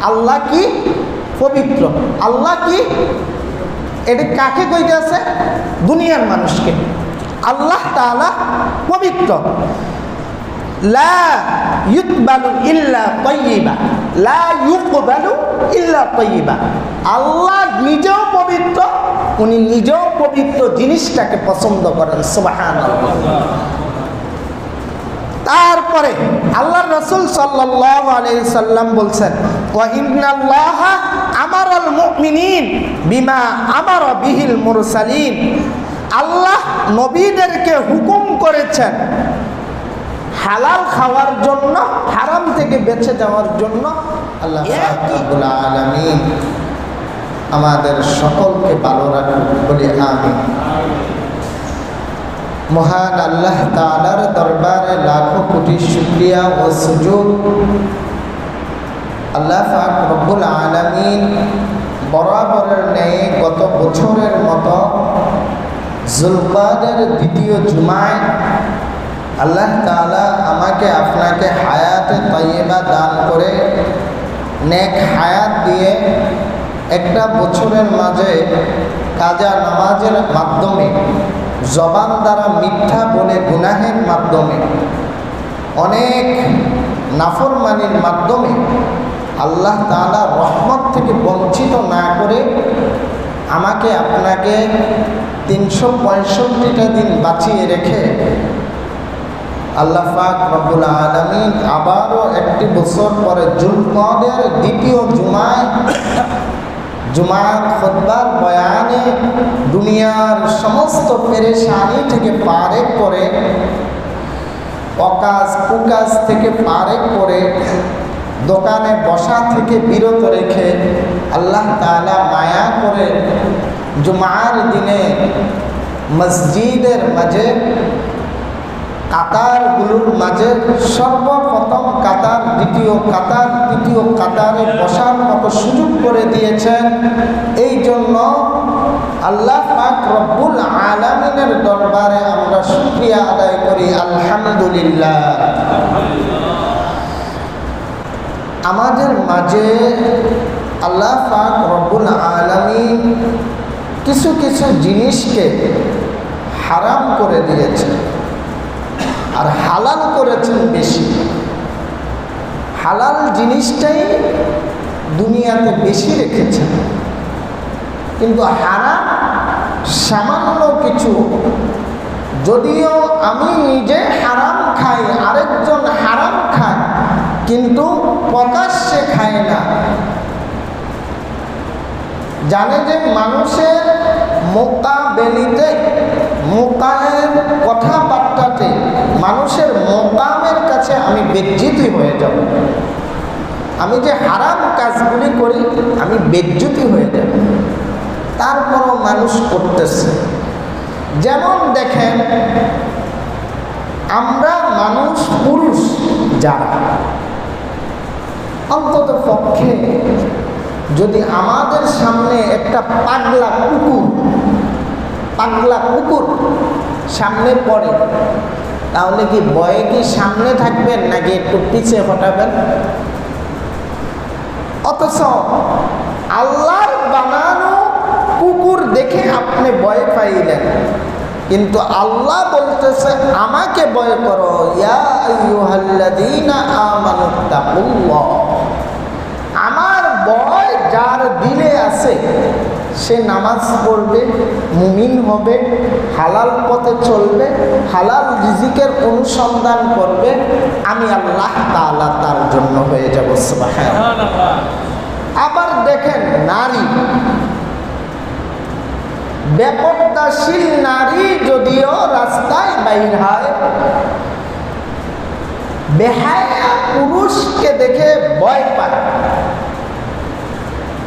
আল্লাহ কি পবিত্র। আল্লাহ কি, এটা কাকে কইতেছে? দুনিয়ার মানুষকে। আল্লাহ তাআলা পবিত্র। লা ইউকবালু ইল্লা তাইয়্যিবা, লা ইউকবালু ইল্লা তাইয়্যিবা। আল্লাহ নিজেও পবিত্র, উনি নিজেও পবিত্র জিনিসটাকে পছন্দ করেন। সুবহানাল্লাহ। তারপরে আল্লাহর রাসূল সাল্লাল্লাহু আলাইহি সাল্লাম বলছেন, ওয়া ইন্নাল্লাহা আমারাল মুমিনিন বিমা আমারা বিহিল মুরসালিন। আল্লাহ নবীদেরকে হুকুম করেছেন হালাল খাওয়ার জন্য, হারাম থেকে বেঁচে যাওয়ার জন্য। আল্লাহ রাব্বুল আলামিন আমাদের সকলকে ভালো রাখুন, বলি আমিন। মহান আল্লাহ তাআলার দরবারে লাখো কোটি শুকরিয়া ও সুজুদ। আল্লাহ পাক রব্বুল আলামিন বরাবরের ন্যায় গত বছরের মতো যুলকাদের দ্বিতীয় জুমায় আল্লাহ তাআলা আমাকে আপনাকে হায়াতে তাইয়্যিবা দান করে, নেক হায়াত দিয়ে একটা বছরের মাঝে কাজা নামাজের মাধ্যমে, জবান দ্বারা মিথ্যা বলে গুনাহের মাধ্যমে, অনেক নাফরমানির মাধ্যমে আল্লাহ তাআলা রহমত থেকে বঞ্চিত না করে আমাকে আপনাকে 365টা দিন বাঁচিয়ে রেখে আল্লাহ পাক রব্বুল আলামিন আবারও একটি বছর পরে যুলকদের দ্বিতীয় জুমায় জুমার খুতবার বয়ানে দুনিয়ার সমস্ত পেরেশানি থেকে পারে করে, অকাজ কুকাজ থেকে পারে করে, দোকানে বসা থেকে বিরত রেখে আল্লাহ তাআলা মায়া করে জুমার দিনে মসজিদের মাঝে কাতারগুলোর মাঝে সর্বপ্রথম কাতার, দ্বিতীয় কাতার, তৃতীয় কাতারে বসার মতো সুযোগ করে দিয়েছেন। এই জন্য আল্লাহ পাক রব্বুল আলামিনের দরবারে আমরা শুকরিয়া আদায় করি, আলহামদুলিল্লাহ। আমাদের মাঝে আল্লাহ পাক রব্বুল আলামিন কিছু কিছু জিনিসকে হারাম করে দিয়েছেন আর হালাল করেছেন বেশি। হালাল জিনিসটাই দুনিয়াতে বেশি রেখেছেন, কিন্তু হারাম সামান্য কিছু। যদিও আমি নিজে হারাম খাই, আরেকজন হারাম খায়, কিন্তু প্রকাশ্যে খায় না। জানে যে মানুষের মোকাবেলিতে, মোকামের কথাবার্তাতে, মানুষের মোকামের কাছে আমি বেজ্জিতি হয়ে যাব। আমি যে হারাম কাজগুলি করি আমি বেজ্জিতি হয়ে যাব, তারপরও মানুষ করতেছে। যেমন দেখেন, আমরা মানুষ পুরুষ যারা, অন্তত পক্ষে যদি আমাদের সামনে একটা পাগলা কুকুর সামনে পড়ে, তাহলে কি ভয়ে কি সামনে থাকবেন নাকি একটু পিছিয়ে হটাবেন? অথচ আল্লাহর বানানো কুকুর দেখে আপনি ভয় পাইলেন, কিন্তু আল্লাহ বলতেছে আমাকে ভয় করো, ইয়া আইয়ুহাল্লাযীনা আমানুত্তাকুল্লাহ। আমার ভয় যার দিলে আছে সে নামাজ পড়বে, মুমিন হবে, হালাল পথে চলবে, হালাল রিজিকের অনুসন্ধান করবে, আমি আল্লাহ তাআলা তার জন্য হয়ে যাব। সুবহানাল্লাহ। আবার দেখেন, নারী, বেপরদাশীল নারী যদিও রাস্তায় বাইর হয়, বেহায়া পুরুষকে দেখে ভয় পায়,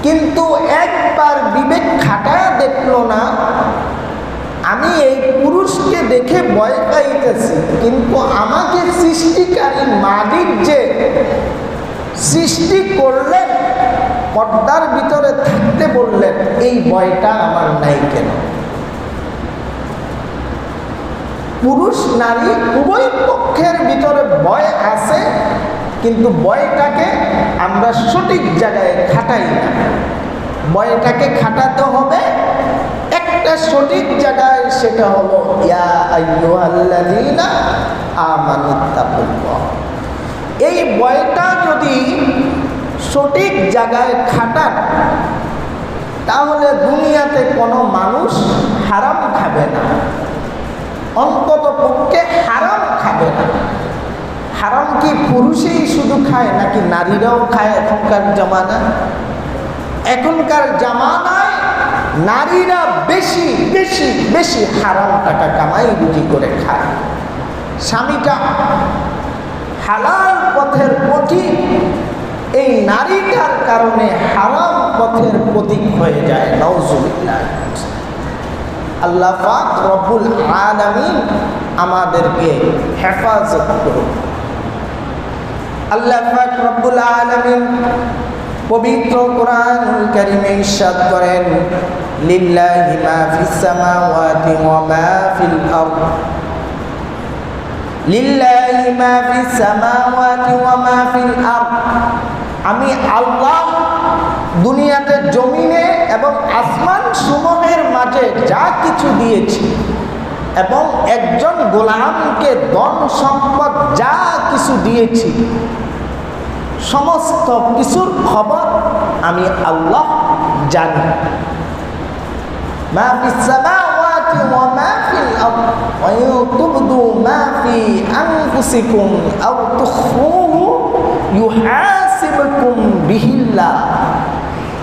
কিন্তু একবার বিবেক খাটায় দেখলো না, আমি এই পুরুষকে দেখে ভয় পাইতেছি, কিন্তু আমাকে সৃষ্টিকারী মালিক যে সৃষ্টি করলেন, পর্দার ভিতরে থাকতে বললেন, এই ভয়টা আমার নাই কেন? পুরুষ নারী উভয় পক্ষের ভিতরে ভয় আছে, কিন্তু বয়টাকে আমরা সঠিক জায়গায় খাটাই না। বয়টাকে খাটাতে হবে একটা সঠিক জায়গায়, সেটা হলো ইয়া আইয়ুহাল্লাযীনা আমানুত্তাকুল্লাহ। এই বয়টা যদি সঠিক জায়গায় খাটান, তাহলে দুনিয়াতে কোনো মানুষ হারাম খাবে না, অন্তত পক্ষে হারাম খাবে না। হারাম কি পুরুষেই শুধু খায় নাকি নারীরাও খায়? এখনকার জামানা, এখনকার জামানায় নারীরা বেশি বেশি বেশি হারাম টাকা কামাই রুজি করে খায়। স্বামীটা হালাল পথের পথিক, এই নারীটার কারণে হারাম পথের প্রতীক হয়ে যায়। নাউজুবিল্লাহ। আল্লাহ পাক রব্বুল আলামিন আমাদেরকে হেফাজত করুন। আল্লাহ পাক রব্বুল আলামিন পবিত্র কোরআনুল কারীমে ইরশাদ করেন, লিল্লাহি মা ফিস সামাওয়াতি ওয়া মা ফিল আরদ, লিল্লাহি মা ফিস সামাওয়াতি ওয়া মা ফিল আরদ। আমি আল্লাহ দুনিয়াতে জমিনে এবং আসমান সমূহের মাঝে যা কিছু দিয়েছি এবং একজন গোলামকে ধন সম্পদ যা কিছু দিয়েছি, সমস্ত কিছুর খবর আমি আল্লাহ জানি। মা ফিস সামাওয়াতি ওয়া মা ফিল আরদ ওয়া ইউতুবদু মা ফি আনফুসিকুম আও তুখফুহু ইউহাসিবকুম বিহিল্লাহ।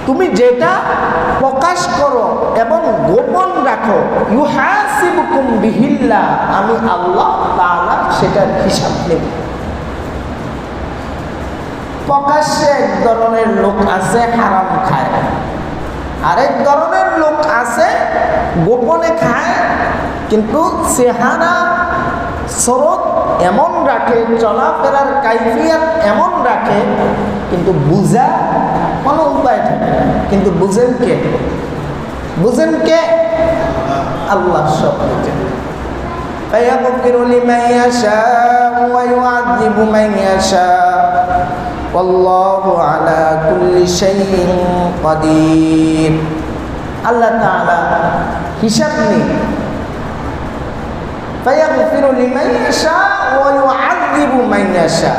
তুমি যেটা প্রকাশ করো এবং গোপন রাখো, ইউহাসিবকুম বিহিল্লাহ, আমি আল্লাহ তাআলা সেটার হিসাব নেব। প্রকাশ্যে এক ধরনের লোক আছে হারাম খায়, আরেক ধরনের লোক আছে গোপনে খায়, কিন্তু চেহারা স্রোত এমন রাখে, চলাফেরার কাইফিয়াত এমন রাখে, কিন্তু বুঝা কোনো উপায় থাকে না। কিন্তু বুঝেন কে? বুঝেন কে? আল্লাহ সব বুঝেন। ফায়াগফিরু লিমান ইয়াশাউ ওয়া ইউআযযিবু মান ইয়াশাউ ওয়াল্লাহু আলা কুল্লি শাইইন কাদির। আল্লাহ তাআলা হিসাব নেই। ফায়াগফিরু লিমান ইয়াশাউ ওয়া ইউআযযিবু মান ইয়াশাউ।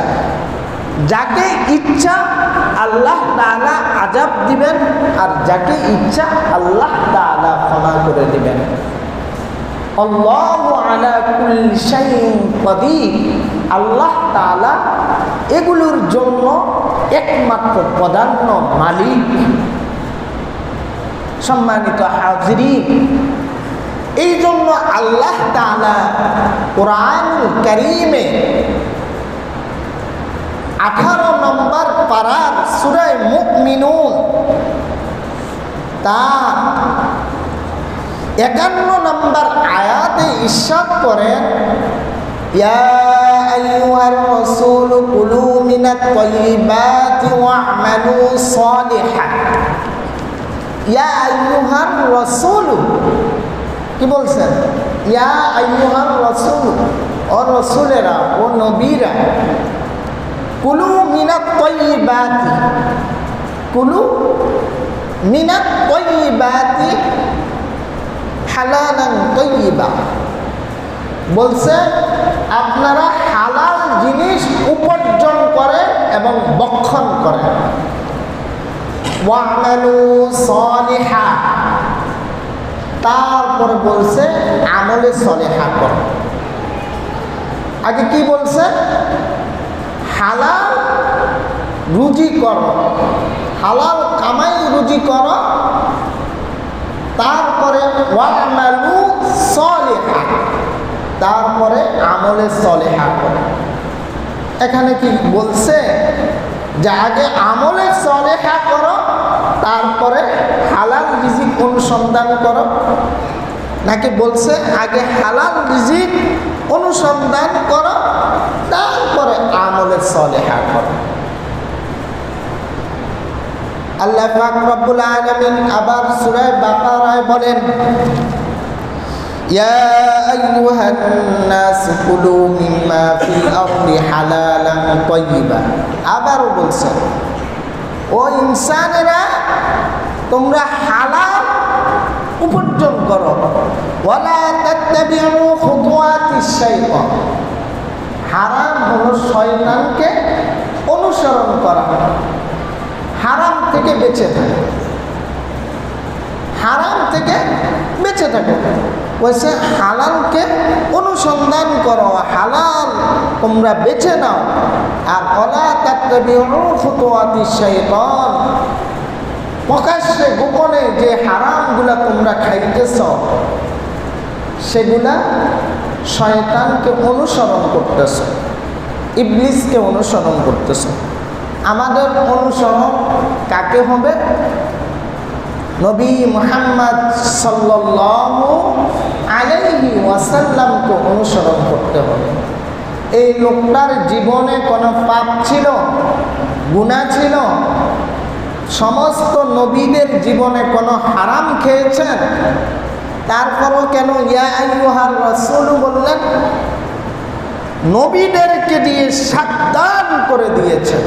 যাকে ইচ্ছা আল্লাহ তাআলা আযাব দিবেন, আর যাকে ইচ্ছা আল্লাহ তাআলা ক্ষমা করে দিবেন। আল্লাহু আলা কুল্লি শাইইন কাদির। আল্লাহ তাআলা এগুলোর জন্য একমাত্র প্রধান্য মালিক। সম্মানিত হাজিরিন, এই জন্য আল্লাহ তাআলা কোরআনুল কারীমে 18 নম্বর পারার সূরা মুমিনুন তার 51 নম্বর আয়াতে ইরশাদ করেন, ইয়া আইয়ুহার রাসূল কুলু মিনাত তাইয়্যিবাতি ওয়া'মালু সালিহান। ইয়া আইয়ুহার রাসূল, কি বলছেন? ইয়া আইয়ুহার রাসূল, ও রাসূলেরা, ও নবীরা, কুলু মিনাত তাইয়্যিবাতি, কুলু মিনাত তাইয়্যিবাতি হালালান তাইয়্যিবা। বলছে আপনারা হালাল জিনিস উপার্জন করেন এবং ভক্ষণ করেন। ওয়া'মালু সালিহা, তারপরে বলছে আমলে সলেহা করো। আগে কি বলছে? হালাল রুজি করো, হালাল কামাই রুজি করো, তারপরে ওয়া'মালু সলিহা, তারপরে আমলে সলেহা করো। এখানে কি বলছে যে আগে আমলে সলেহা করো, তারপরে হালাল রিজিক অনুসন্ধান করো? নাকি বলছে আগে হালাল রিজিক অনুসন্ধান করো, তারপরে আমলে সলেহা করো? আল্লাহ পাক রব্বুল আলামিন আবার সূরা বাকারায় বলেন, ইয়া আইয়ুহান নাস কুলু মিম্মা ফিল আরদি হালালান তাইয়্যিবা। আবারও বলছেন, ও ইনসানেরা, তোমরা হালাল উপার্জন করো। ওয়ালা তাত্তাবিউ খুতুওয়াতিশ শাইতান। হারাম হলো শয়তানকে অনুসরণ করা। হারাম থেকে বেঁচে থাকে, হারাম থেকে বেঁচে থাকে। বলছে হালালকে অনুসন্ধান করো, হালাল তোমরা বেছে নাও। আর ওয়ালা তাত্তাবিউ খুতুওয়াতিশ শাইতান, প্রকাশ্যে গোপনে যে হারামগুলা তোমরা খাইতেছ সেগুলা শয়তানকে অনুসরণ করতেছ, ইবলিসকে অনুসরণ করতেছ। আমাদের অনুসরণ কাকে হবে? নবী মুহাম্মদ সাল্লাল্লাহু আলাইহি ওয়াসাল্লামকে অনুসরণ করতে হবে। এই লোকটার জীবনে কোনো পাপ ছিল, গুনাহ ছিল? সমস্ত নবীদের জীবনে কোনো হারাম খেয়েছেন? তারপরও কেন ইয়া আইয়ুহার রাসূল বললেন? নবীদেরকে দিয়ে সাবধান করে দিয়েছেন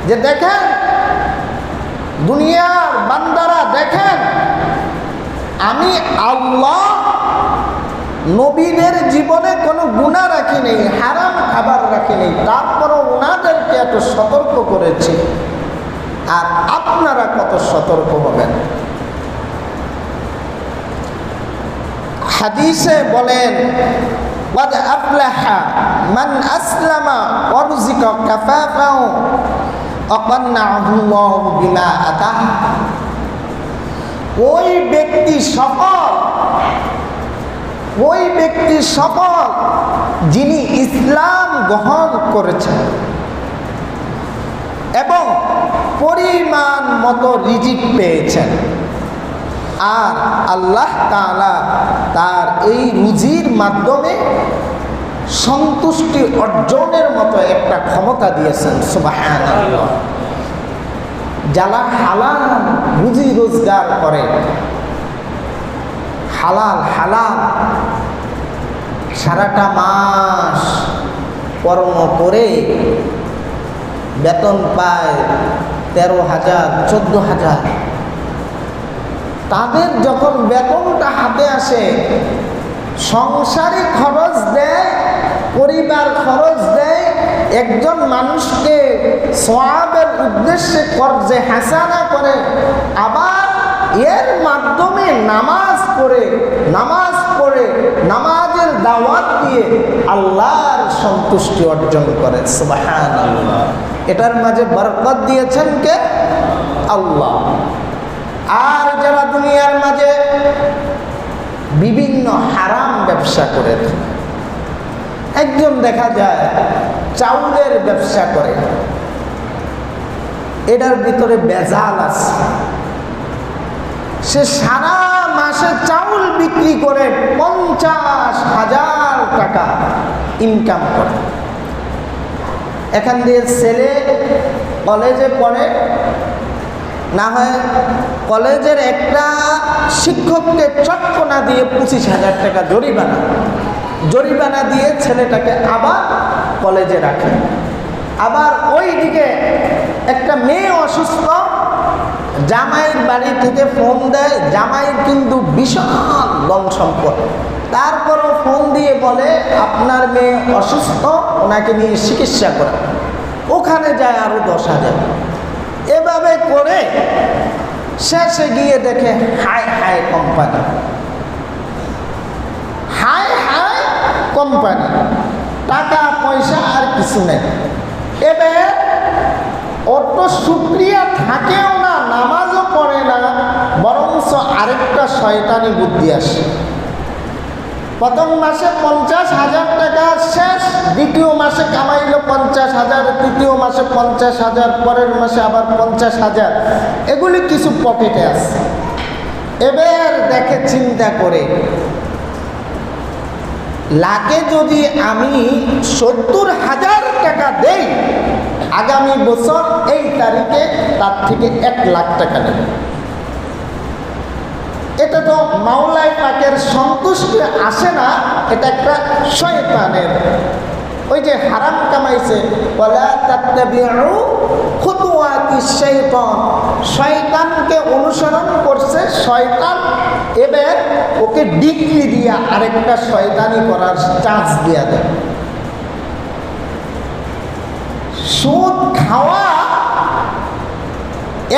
যে দেখেন দুনিয়ার বান্দারা, দেখেন আমি আল্লাহ নবীদের জীবনে কোনো গুনাহ রাখি নেই, হারাম খাবার রাখি নেই, তারপরও ওনাদেরকে এত সতর্ক করেছি। আর আপনারা কত সতর্ক হবেন? হাদিসে বলেন, ওয়াদ আফলাহা মান আসলামা ওয়া রুজিকা কাফাফাও ওয়া কান্নাহু আল্লাহু বিমা আতাহ। ওই ব্যক্তি সফল, ওই ব্যক্তি সফল যিনি ইসলাম গ্রহণ করেছেন এবং পরিমাণ মতো রিজিক পেয়েছেন, আর আল্লাহ তাআলা তার এই রুজির মাধ্যমে সন্তুষ্টি অর্জনের মতো একটা ক্ষমতা দিয়েছেন। সুবহানাল্লাহ। যারা হালাল রুজি রোজগার করে, হালাল হালাল সারাটা মাস কর্ম করে বেতন পায় 13,000 14,000, তাদের যখন বেতনটা হাতে আসে, সংসারে খরচ দেয়, পরিবার খরচ দেয়, একজন মানুষকে সওয়াবের উদ্দেশ্যে কর্জে হাসানা করে, আবার এর মাধ্যমে নামাজ পড়ে নামাজের দাওয়াত দিয়ে আল্লাহর সন্তুষ্টি অর্জন করে। সুবহানাল্লাহ। এটার মাঝে বরকত দিয়েছেন কে? আল্লাহ। আর যারা দুনিয়ার মাঝে বিভিন্ন হারাম ব্যবসা করে, একজন দেখা যায় চাউলের ব্যবসা করে, এটার ভিতরে বেজাল আছে। সে সারা মাসে চাউল বিক্রি করে 50,000 টাকা ইনকাম করে। এখান দিয়ে ছেলে কলেজে পড়ে, না হয় কলেজের একটা শিক্ষককে চটকনা দিয়ে 25,000 টাকা জরিমানা দিয়ে ছেলেটাকে আবার কলেজে রাখে। আবার ওই দিকে একটা মেয়ে অসুস্থ, জামাইয়ের বাড়ি থেকে ফোন দেয়, জামাইয়ের কিন্তু বিশাল ধন সম্পদ, তারপরও ফোন দিয়ে বলে আপনার মেয়ে অসুস্থ, ওনাকে নিয়ে চিকিৎসা করে। ওখানে যায় আরো 10,000। এভাবে করে শেষে গিয়ে দেখে হায় হায় কোম্পানি, হায় হায় কোম্পানি, টাকা পয়সা আর কিছু নেই। এবার ওর তো শুকরিয়া থাকেও না, নামাজও পড়ে না, বরঞ্চ আরেকটা শয়তানি বুদ্ধি আসে। প্রথম মাসে 50,000 টাকা শেষ, দ্বিতীয় মাসে কামাইলো 50,000, তৃতীয় মাসে 50,000, পরের মাসে আবার 50,000। এগুলি কিছু পকেটে আছে। এবার দেখে চিন্তা করে, লাগে যদি আমি 70,000 টাকা দেই, আগামী বছর এই তারিখে তার থেকে 1 লাখ টাকা নেব। এটা তো মাওলাই পাকের সন্তুষ্টি আসে না, এটা একটা শয়তানের। ওই যে হারাম কামাইছে, ওয়ালা তাত্তাবিউ খুতুওয়াতিশ শাইতান, শয়তানকে অনুসরণ করছে শয়তান, এবার ওকে ডিগ্রি দিয়া আরেকটা শয়তানি করার চান্স দিয়া দেয়। সুদ খাওয়া,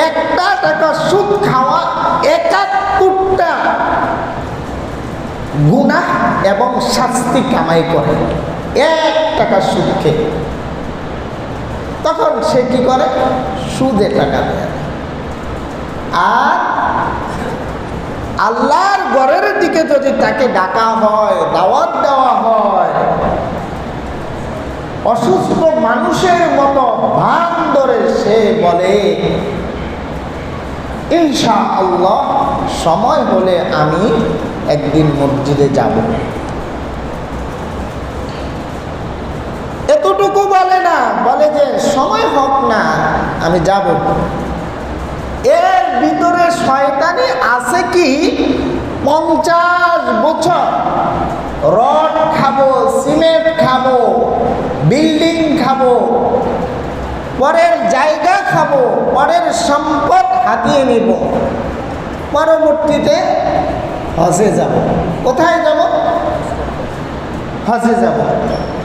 একটা টাকা সুদ খাওয়া ৭১টা গুনাহ এবং শাস্তি কামাই করে ১ টাকা সুদ খেয়ে। তখন সে কি করে? সুদে টাকা দেয়। আর আল্লাহর ঘরের দিকে যদি তাকে ডাকা হয়, দাওয়াত দেওয়া হয়, অসুস্থ মানুষের মতো ভান ধরে সে বলে, ইনশাআল্লাহ সময় হলে আমি একদিন মসজিদে যাব। এতটুকু বলে না, বলে যে সময় হোক না আমি যাব। এর ভিতরে শয়তানি আছে কি 50 বছর রড খাবো, সিমেন্ট খাবো, বিল্ডিং খাবো, পরের জায়গা খাবো, পরের সম্পদ হাতিয়ে নিব, পরবর্তীতে হজে যাব। কোথায় যাব? হজে যাব।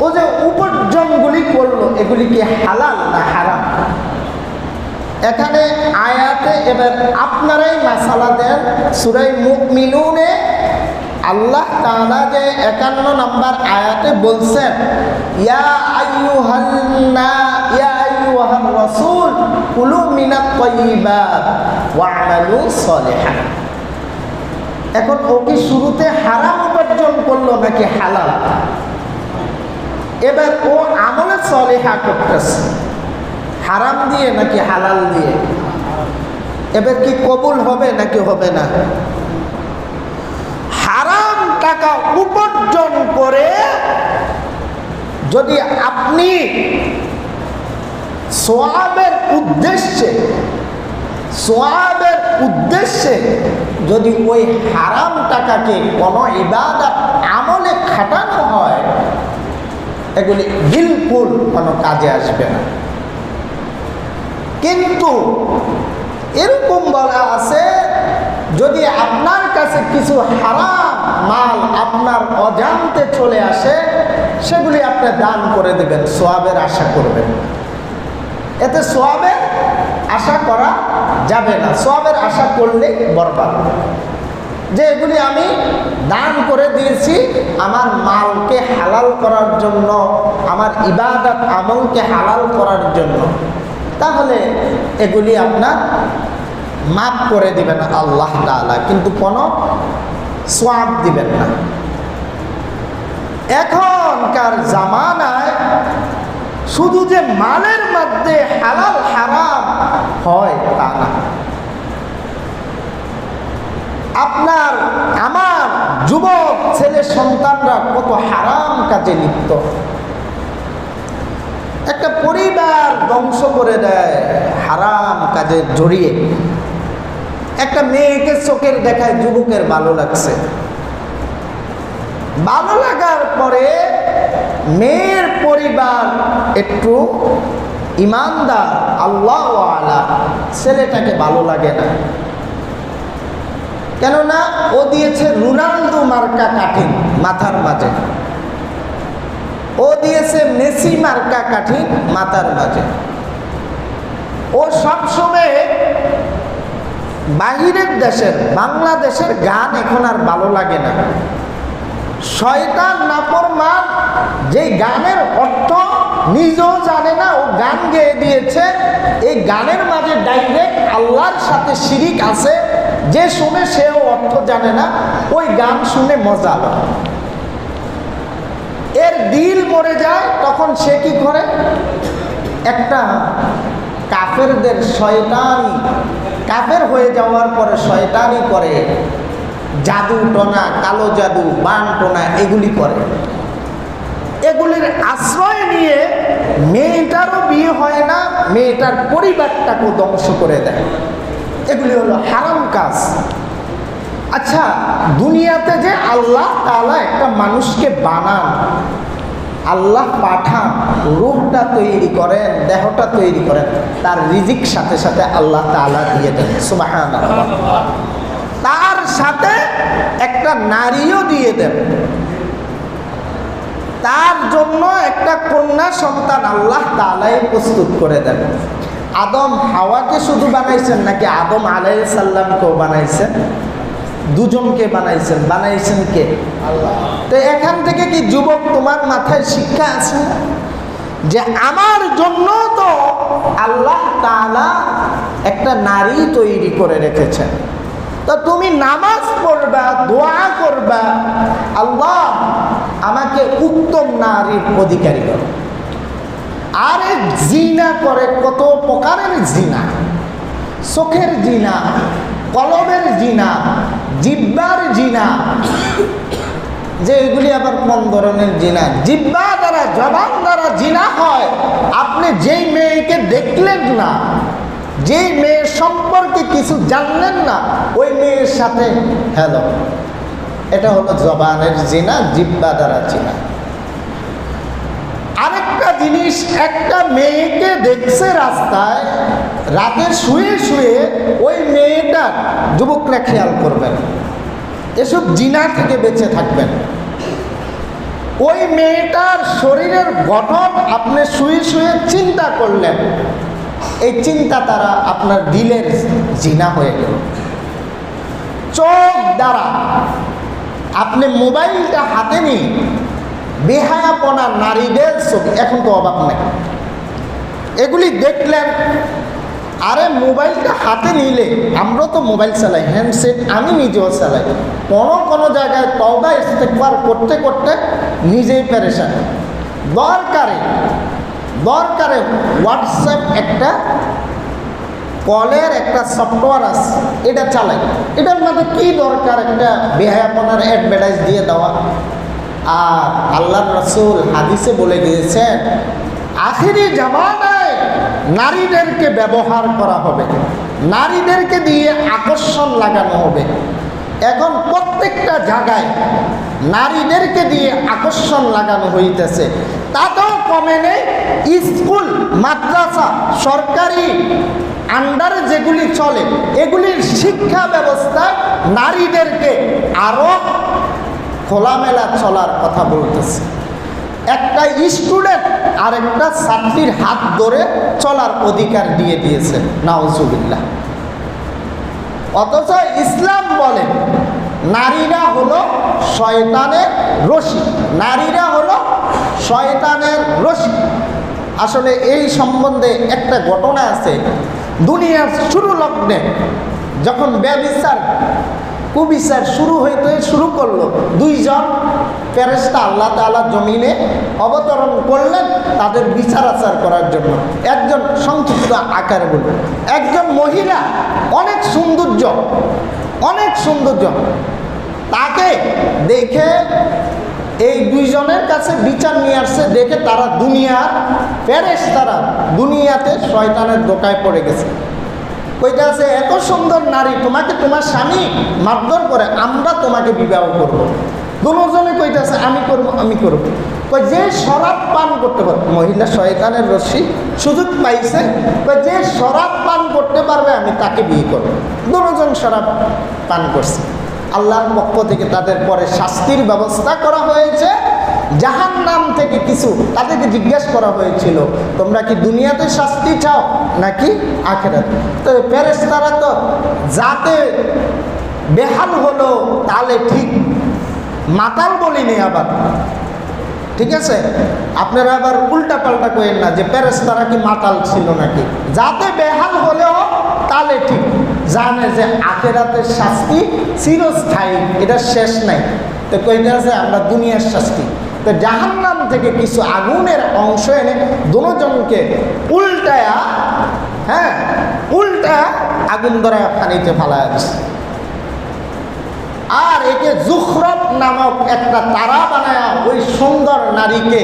ও যে উপার্জনগুলি করলো, এগুলি কি হালাল না হারাম? এখানে আয়াতে এবার আপনারাই মাসালা দেন। সূরা মুমিনুনে আল্লাহ তাআলা যে 51 নম্বর আয়াতে বলছেন, ইয়া আইয়ুহার রাসূল কুলু মিনাত তাইয়্যিবাত ওয়া'মালু সলিহান। এখন ও কি শুরুতে হারাম উপার্জন করলো নাকি হালাল? এবার ও আমলে সলিহা করতেছে, হারাম দিয়ে নাকি হালাল দিয়ে? এবার কি কবুল হবে নাকি হবে না? হারাম টাকা উপার্জন করে যদি আপনি সওয়াবের উদ্দেশ্যে যদি ওই হারাম টাকাকে কোনো ইবাদত আমলে খাটানো হয়, এগুলি বিলকুল কোনো কাজে আসবে না। কিন্তু এরকম বলা আছে, যদি আপনার কাছে কিছু হারাম মাল আপনার অজান্তে চলে আসে, সেগুলি আপনি দান করে দেবেন, সওয়াবের আশা করবেন। এতে সওয়াবের আশা করা যাবে না। সওয়াবের আশা করলে বরবাদ। যে এগুলি আমি দান করে দিয়েছি আমার মালকে হালাল করার জন্য, আমার ইবাদত আমলকে হালাল করার জন্য, তাহলে এগুলি আপনার মাফ করে দিবেন আল্লাহ তাআলা, কিন্তু কোনো সওয়াব দিবেন না। এখনকার জামানায় শুধু যে মালের মধ্যে হালাল হারাম হয় তা না, আপনার আমার যুবক ছেলে সন্তানরা কত হারাম কাজে লিপ্ত। একটা পরিবার ধ্বংস করে দেয় হারাম কাজে জড়িয়ে। একটা মেয়েকে চোখের দেখায় যুবকের ভালো লাগছে, ভালো লাগার পরে মেয়ের পরিবার একটু ইমানদার আল্লাহওয়ালা, ছেলেটাকে ভালো লাগে না। কেননা ও দিয়েছে রোনালদো মার্কা কাঠি মাথার মাঝে, ও দিয়েছে মেসি মার্কা কাঠি মাথার মাঝে। ও সবসময় বাহিরের দেশের, বাংলাদেশের গান এখন আর ভালো লাগে না। শয়তান নাফরমান যে গানের অর্থ নিজেও জানে না, ও গান গেয়ে দিয়েছে। এই গানের মাঝে ডাইরেক্ট আল্লাহর সাথে শিরিক আছে, যে শুনে সেও অর্থ জানে না, ওই গান শুনে মজা পায়। এর দিল মরে যায়, তখন সে কি করে? একটা কাফেরদের শয়তানি, কাফের হয়ে যাওয়ার পরে শয়তানি করে, জাদু টোনা, কালো জাদু, বান টোনা এগুলি করে। এগুলির আশ্রয় নিয়ে মেয়েটারও বিয়ে হয় না, মেয়েটার পরিবারটাকেও ধ্বংস করে দেয়। এগুলি হলো হারাম কাজ। আচ্ছা, দুনিয়াতে যে আল্লাহ তাআলা একটা মানুষকে বানান, আল্লাহ পাঠান, রূহটা তৈরি করেন, দেহটা তৈরি করেন, তার রিজিক সাথে সাথে আল্লাহ তাআলা দিয়ে দেন, সুবহানাল্লাহ। তার সাথে একটা নারীও দিয়ে দেন, তার জন্য একটা কন্যা সন্তান আল্লাহ তাআলাই প্রস্তুত করে দেন। আদম হাওয়াকে শুধু বানাইছেন নাকি আদম আলাইহিস সালামকেও বানাইছেন? দুজনকে বানাইছেন। বানাইছেন কে? আল্লাহ। তো এখান থেকে কি যুবক তোমার মাথায় শিক্ষা আছে যে আমার জন্য তো আল্লাহ তাআলা একটা নারী তৈরি করে রেখেছেন, তো তুমি নামাজ পড়বা, দোয়া করবা, আল্লাহ আমাকে উত্তম নারীর অধিকারী করো। আরে জিনা করে কত প্রকারের জিনা, চোখের জিনা, কলবের জিনা, জিহ্বার জিনা, যে এগুলি আবার কোন ধরনের জিনা? জিহ্বা দ্বারা, জবান দ্বারা জিনা হয়। আপনি যেই মেয়েকে দেখলেন না, যেই মেয়ের সম্পর্কে কিছু জানলেন না, ওই মেয়ের সাথে হ্যালো, এটা হলো জবানের জিনা, জিহ্বা দ্বারা জিনা। আরেকটা জিনিস, একটা মেয়েকে দেখছে রাস্তায়, রাতে শুয়ে শুয়ে, ওই মেয়েটার, যুবকরা খেয়াল করবেন, এসব জিনা থেকে বেঁচে থাকবেন। ওই মেয়েটার শরীরের গঠন আপনি শুয়ে শুয়ে চিন্তা করলেন, এই চিন্তা তারা আপনার দিলের জিনা হয়ে গেল। চোখ দ্বারা আপনি মোবাইলটা হাতে নিয়ে বেহায়াপনা নারীদের ছবি, এখন তো অবাক নেই, এগুলি দেখলেন। আরে মোবাইলটা হাতে নিলে, আমরা তো মোবাইল চালাই, হ্যান্ডসেট আমি নিজেও চালাই, কোনো জায়গায় তওবা ইস্তেগফার করতে করতে নিজেই পেরেশান। দরকারে হোয়াটসঅ্যাপ একটা কলের একটা সফটওয়্যার আছে, এটা চালাই। এটার মধ্যে কি দরকার একটা বেহায়াপনার অ্যাডভার্টাইজ দিয়ে দেওয়া? আর আল্লাহর রাসূল হাদিসে বলে দিয়েছেন, আখিরি জামানায় নারীদেরকে ব্যবহার করা হবে, নারীদেরকে দিয়ে আকর্ষণ লাগানো হবে। এখন প্রত্যেকটা জায়গায় নারীদেরকে দিয়ে আকর্ষণ লাগানো হইতেছে, তাতেও কমে নেই। স্কুল, মাদ্রাসা, সরকারি আন্ডারে যেগুলি চলে, এগুলির শিক্ষা ব্যবস্থা নারীদেরকে আরো খোলামেলা চলার কথা বলতেছে। একটা স্টুডেন্ট আর একটা ছাত্রীর হাত ধরে চলার অধিকার দিয়ে দিয়েছে, নাউজুবিল্লাহ। অথচ ইসলাম বলে নারীরা হলো শয়তানের রশি, নারীরা হলো শয়তানের রশি। আসলে এই সম্বন্ধে একটা ঘটনা আছে। দুনিয়ার শুরু লগ্নে যখন ব্যভিচার, কুবিচার শুরু করলো, দুইজন ফেরেশতা আল্লাহ তাআলা জমিনে অবতরণ করলেন তাদের বিচার আচার করার জন্য। একজন সংক্ষিপ্ত আকারে বলল, একজন মহিলা অনেক সৌন্দর্য, তাকে দেখে এই দুইজনের কাছে বিচার নিয়ে আসছে। দেখে তারা দুনিয়ার ফেরেশতারা দুনিয়াতে শয়তানের ধোঁকায় পড়ে গেছে। কইতে আছে, এত সুন্দর নারী, তোমাকে তোমার স্বামী মারধর করে, আমরা তোমাকে বিবাহ করব। দুজনে কইতেছে আমি করব। কই যে শরাব পান করতে পারবে, মহিলা শয়তানের রশ্মি সুযোগ পাইছে, কই যে শরাব পান করতে পারবে আমি তাকে বিয়ে করব। দুজন শরাব পান করছে। আল্লাহর পক্ষ থেকে তাদের পরে শাস্তির ব্যবস্থা করা হয়েছে। জাহান্নাম থেকে কিছু তাদেরকে জিজ্ঞাসা করা হয়েছিল, তোমরা কি দুনিয়াতে শাস্তি চাও নাকি আখিরাতে? তো ফেরেশতারা তো যাতে বেহাল হলো তাহলে ঠিক, মাতাল বলিনি আবার, ঠিক আছে? আপনারা আবার উল্টা পাল্টা করেন না যে ফেরেশতারা কি মাতাল ছিল নাকি। যাতে বেহাল হলেও তাহলে ঠিক, জানে যে আখিরাতের শাস্তি চিরস্থায়ী, এটা শেষ নাই। তো কইতে আছে আমরা দুনিয়ার শাস্তি। তো জাহান্নাম থেকে কিছু আগুনের অংশ এনে দুজনকে উল্টায়া আগুন ধরে পানিতে ফালায় দিচ্ছে। আর একে জুখরব নামক একটা তারা বানায়া ওই সুন্দর নারীকে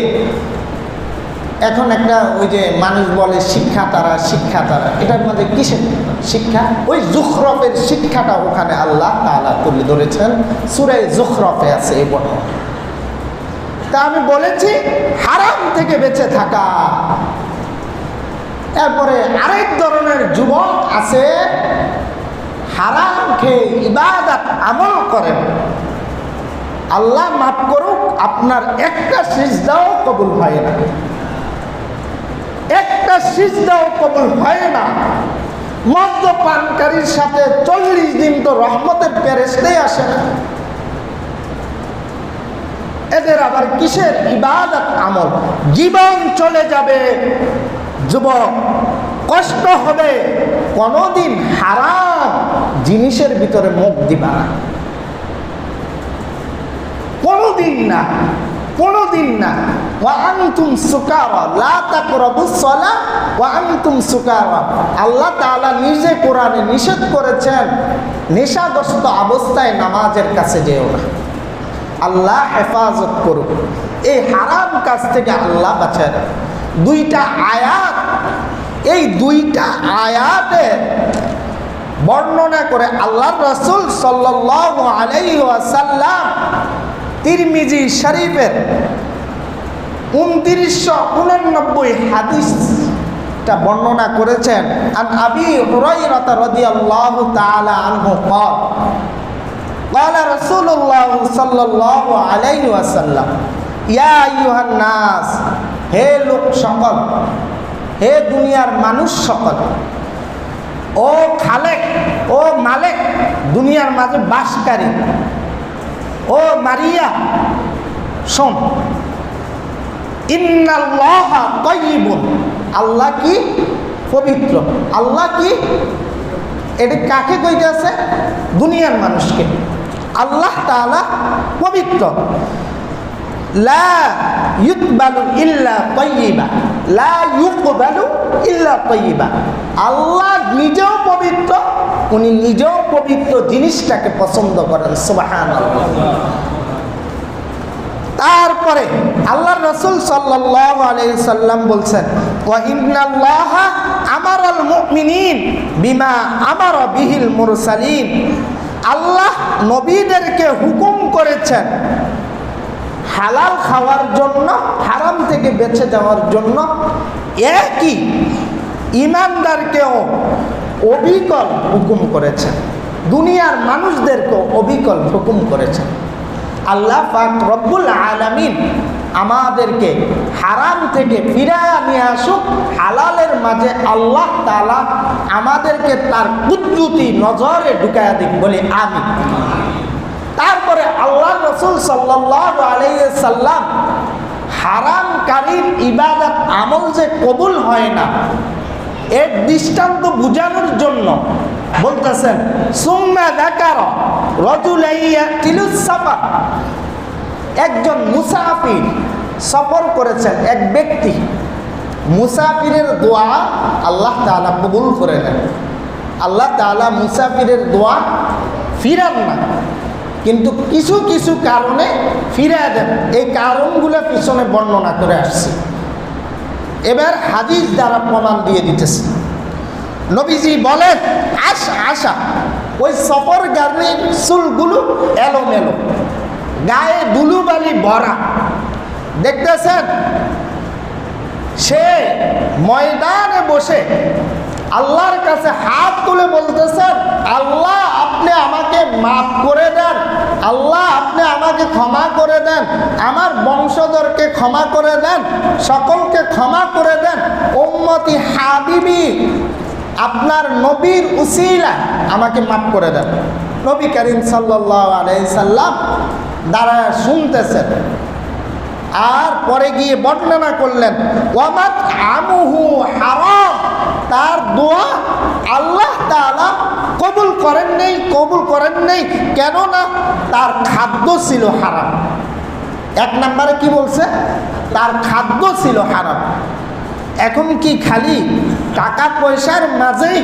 এখন একটা ওই যে মানুষ বলে শিক্ষা তারা, এটার মধ্যে কিসের শিক্ষা? ওই জুখরফের শিক্ষাটা ওখানে আল্লাহ তাআলা তুলে ধরেছেন, সূরা জুখরফে আছে এই বর্ণনা। তা আমি বলেছি হারাম থেকে বেঁচে থাকা। এরপরে আরেক ধরনের যুবক আছে, হারাম খেয়ে ইবাদত আমল করেন, আল্লাহ মাফ করুক, আপনার একটা সিজদাও কবুল হয় না, একটা সিজদাও কবুল হয় না। মদ্যপানকারীর সাথে 40 দিন তো রহমতের ফেরেশতাই আসে না। এদের আবার কিসের ইবাদত আমল? জীবন চলে যাবে যুবক, কষ্ট হবে, কোনদিন হারাম জিনিসের ভিতরে মুখ দিবা না, কোনদিন না, কোনদিন না। ওয়া আনতুম সুকারা লা তাকরাবুস সালাহ ওয়া আনতুম সুকারা। আল্লাহ তাআলা নিজে কোরআনে নিষেধ করেছেন, নেশাগ্রস্ত অবস্থায় নামাজের কাছে যেও না। আল্লাহ হেফাজত করুক, এই হারাম কাজ থেকে আল্লাহ বাঁচায়। দুইটা আয়াত, এই দুইটা আয়াতে বর্ণনা করে আল্লাহর রাসূল সাল্লাল্লাহু আলাইহি ওয়াসাল্লাম তিরমিজি শরীফের 2989 হাদিসটা বর্ণনা করেছেন। আন আবি হুরায়রা রাদিয়াল্লাহু তাআলা আনহু قال قال رسول الله صلى الله عليه وسلم يا ايها الناس, হে লোক সকল, হে দুনিয়ার মানুষ সকল, ও খালেক, ও মালিক, দুনিয়ার মাঝে বাসকারী, ও মারিয়া, শোন, ইন্নাল্লাহা তাইয়িবুন, আল্লাহ কি পবিত্র। আল্লাহ কি, এটা কাকে কইতেছে? দুনিয়ার মানুষকে। আল্লাহ তাআলা পবিত্র। লা ইউকবালু ইল্লা তাইয়িবা, লা ইউকবালু ইল্লা তাইয়িবা। আল্লাহ নিজেও পবিত্র, উনি নিজেও পবিত্র জিনিসটাকে পছন্দ করেন। সুবহানাল্লাহ। তারপরে আল্লাহর রাসূল সাল্লাল্লাহু আলাইহি সাল্লাম বলছেন, ওয়া ইন্নাল্লাহা আমারাল মুমিনিন বিমা আমারা বিহিল মুরসালিন। আল্লাহ নবীদেরকে হুকুম করেছেন হালাল খাওয়ার জন্য, হারাম থেকে বেঁচে যাওয়ার জন্য। একই ঈমানদারকেও অবিকল হুকুম করেছেন, দুনিয়ার মানুষদেরকেও অবিকল হুকুম করেছেন। আল্লাহ পাক রব্বুল আলামিন আমাদেরকে হারাম থেকে ফিরায়া নিয়ে আসুক, হালালের মাঝে আল্লাহ তাআলা আমাদেরকে তার কুদরতি নজরে ঢুকায়া দিক, বলি আমিন। তারপরে আল্লাহ রাসূল সাল্লাল্লাহু আলাইহি সাল্লাম হারামকারীর ইবাদত আমল যে কবুল হয় না, এর দৃষ্টান্ত বুঝানোর জন্য বলতেছেন, সুম্মা যাকারা রাজুলাই ইয়াতিলুস সাফার। একজন মুসাফির সফর করেছেন, এক ব্যক্তি, মুসাফিরের দোয়া আল্লাহ তাআলা কবুল করে নেন। আল্লাহ তাআলা মুসাফিরের দোয়া ফিরান না, কিন্তু কিছু কিছু কারণে ফিরিয়ে দেন। এই কারণগুলো পিছনে বর্ণনা করে আসছে, এবার হাদিস দ্বারা প্রমাণ দিয়ে দিতেছে। নবীজি বলেন, আশা ওই সফরগামীর চুলগুলো এলোমেলো, গায়ে ধুলোবালি ভরা, দেখতেছেন সে ময়দানে বসে আল্লাহর কাছে হাত তুলে বলতেছেন, আল্লাহ আপনি আমাকে মাফ করে দেন, আল্লাহ আপনি আমাকে ক্ষমা করে দেন, আমার বংশধরকে ক্ষমা করে দেন, সকলকে ক্ষমা করে দেন, উম্মতি হাবিবি আপনার নবীর উসিলা আমাকে মাফ করে দেন। নবী করিম সাল্লাল্লাহু আলাইহি সাল্লাম দাঁড়ায় শুনতেছেন, আর পরে গিয়ে বর্ণনা করলেন, ওয়ামাত আমুহু হারাম, তার দোয়া আল্লাহ তাআলা কবুল করেন নেই, কেননা তার খাদ্য ছিল হারাম। এক নম্বরে কি বলছে? তার খাদ্য ছিল হারাম। এখন কি খালি টাকা পয়সার মাঝেই,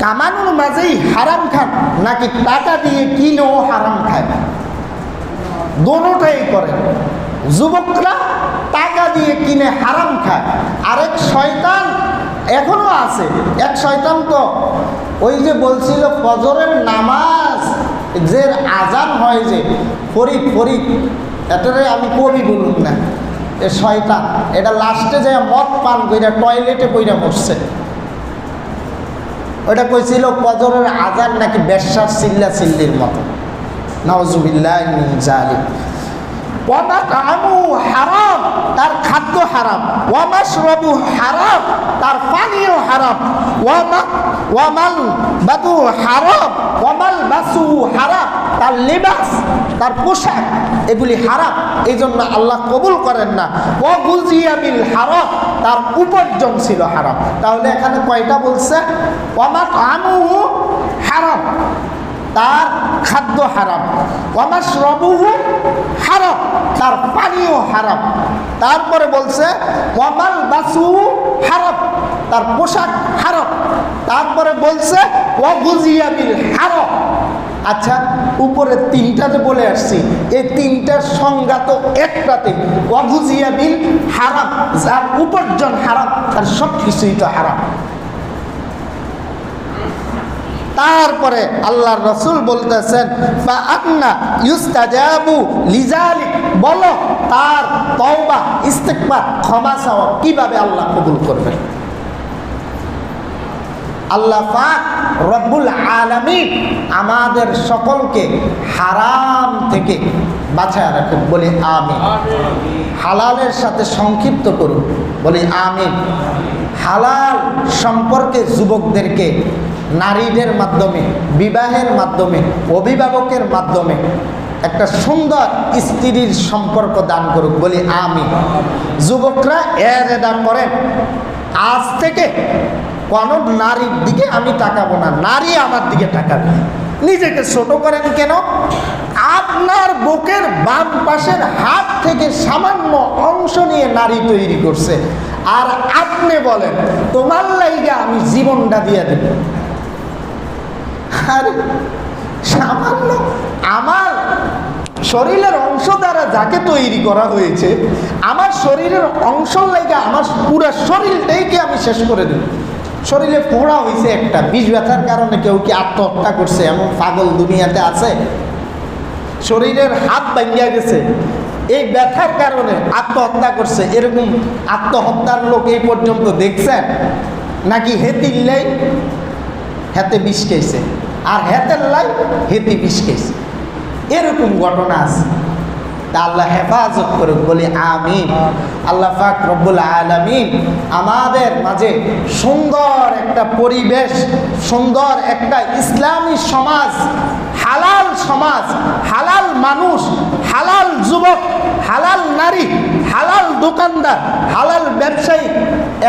কামানোর মাঝেই হারাম খান, নাকি টাকা দিয়ে কিনেও হারাম খায়? দোনোটাই করেন। যুবকরা টাকা দিয়ে কিনে হারাম খায়। আরেক শয়তান এখনো আছে, এক শয়তান তো ওই যে বলছিল ফজরের নামাজ যে আজান হয় যে ফরিদ ফরিদ, এটারে আমি কবি বলুন না, এ শয়তান এটা লাস্টে যায় মদ পান কইরা টয়লেটে কইরা বসছে। ওটা কইছিল ফজরের আজান নাকি বেশ্যার চিল্লা চিল্লির মতো। নাউজুবিল্লাহি মিন যালিক। ওয়া মাতআমু হারাম, তার খাদ্য হারাম। ওয়া মাশরাবু হারাম, তার পানীয় হারাম। ওয়া মালবাসু হারাম, ওয়া মালবাসু হারাম, তার লিবাস, তার পোশাক এগুলি হারাম, এই জন্য আল্লাহ কবুল করেন না। ওয়া গুজিয়া বিল হারাম, তার উপার্জন ছিল হারাম। তাহলে এখানে কয়টা বলছে? ওয়া মাতআমুহু হারাম, তার খাদ্য হারাম। ওয়া মাশরাবুহু হারাম, তার পানীয় হারাম। তারপরে বলছে ওয়া মালবাসুহু হারাম, তার পোশাক হারাম। তারপরে বলছে ওয়া গুজিয়া বিল হারাম। আচ্ছা, উপরে তিনটাতে বলে আসছি, এই তিনটার সংজ্ঞা তো একটাতে, ওয়া গুজিয়া বিল হারাম, যার উপার্জন হারাম তার সব কিছুই তো হারাম। তারপরে আল্লাহর রাসূল বলতেছেন ফা আন্না ইউস্তাজাবু লিজালিক, বলো তার তওবা ইস্তিগফার ক্ষমা চাওয়া কিভাবে আল্লাহ কবুল করবেন। আল্লাহ পাক রব্বুল আলামিন আমাদের সকলকে হারাম থেকে বাঁচায় রাখুন, বলি আমিন। হালালের সাথে সংক্ষিপ্ত করুন, বলি আমিন। হালাল সম্পর্কে যুবকদেরকে নারীদের মাধ্যমে, বিবাহের মাধ্যমে, অভিভাবকের মাধ্যমে একটা সুন্দর স্ত্রীর সম্পর্ক দান করুক, বলি আমিন। যুবকরা এরেদা করেন, আজ থেকে কোনো নারীর দিকে আমি তাকাবো না, নারী আমার দিকে তাকাবে। নিজেকে ছোট করেন কেন? আপনার বুকের বাম পাশের হাত থেকে সামান্য অংশ নিয়ে নারী তৈরি করছে, আর আপনি বলেন তোমার লাইগা আমি জীবনটা দিয়ে দেব। আর সামান্য আমার শরীরের অংশ দ্বারা যাকে তৈরি করা হয়েছে, আমার শরীরের অংশ লাইগা আমার পুরো শরীরটাকে আমি শেষ করে দেব। শরীরে ফোড়া হয়েছে একটা, বিষ ব্যথার কারণে কেউ কি আত্মহত্যা করছে এমন পাগল দুনিয়াতে আছে? শরীরের হাত ভাঙিয়া গেছে, এই ব্যথার কারণে আত্মহত্যা করছে, এরকম আত্মহত্যার লোক এই পর্যন্ত দেখছেন? নাকি হেতির লাই হেতে বিষ খেয়েছে, আর হেতের লাই হেতি বিষ খেয়েছে, এরকম ঘটনা আছে। তা আল্লাহ হেফাজত করুক, বলি আমিন। আল্লাহ পাক রব্বুল আলামিন আমাদের মাঝে সুন্দর একটা পরিবেশ, সুন্দর একটা ইসলামী সমাজ, হালাল সমাজ, হালাল মানুষ, হালাল যুবক, হালাল নারী, হালাল দোকানদার, হালাল ব্যবসায়ী,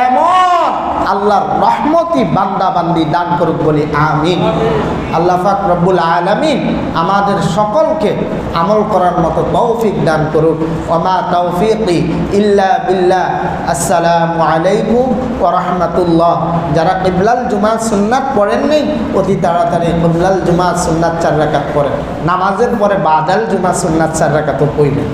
এমন আল্লাহর রহমতি বান্দা বান্দি দান করুক, বলি আমিন। আল্লাহ পাক রব্বুল আলামিন আমাদের সকলকে আমল করার মতো তৌফিক দান করুক। ওমা তৌফিকি ইল্লা বিল্লাহ। আসসালামু আলাইকুম ওয়া রাহমাতুল্লাহ। যারা কিবলাল জুমা সুন্নাত পড়েন নেই, অতি তাড়াতাড়ি কিবলাল জুমা সুন্নাত 4 রাকাত পড়েন, নামাজের পরে বাদাল জুমা সুন্নাত 4 রাকাতও পড়বেন।